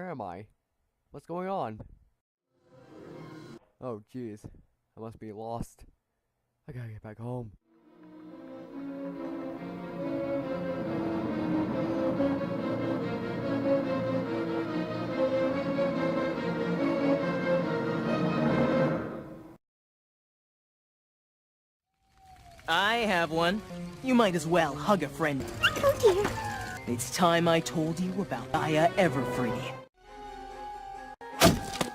Where am I? What's going on? Oh jeez, I must be lost. I gotta get back home. I have one. You might as well hug a friend. Oh dear. It's time I told you about Gaia Everfree.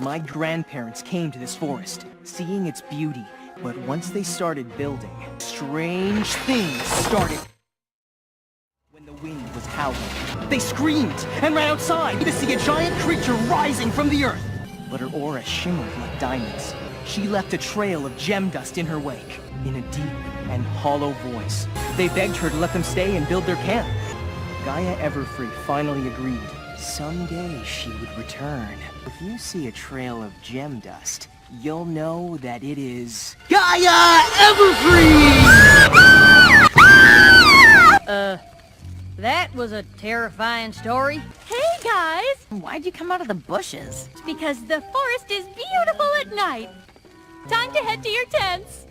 My grandparents came to this forest, seeing its beauty, but once they started building, strange things started. When the wind was howling, they screamed and ran outside to see a giant creature rising from the earth. But her aura shimmered like diamonds. She left a trail of gem dust in her wake. In a deep and hollow voice, they begged her to let them stay and build their camp. Gaia Everfree finally agreed. Someday she would return. If you see a trail of gem dust, you'll know that it is Gaia Everfree! That was a terrifying story. Hey guys! Why'd you come out of the bushes? Because the forest is beautiful at night. Time to head to your tents.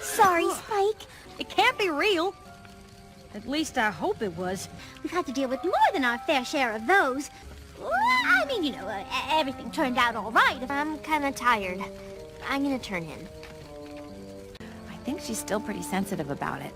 Sorry, Spike. It can't be real. At least I hope it was. We've had to deal with more than our fair share of those. Well, I mean, you know, everything turned out all right. I'm kind of tired. I'm gonna turn in. I think she's still pretty sensitive about it.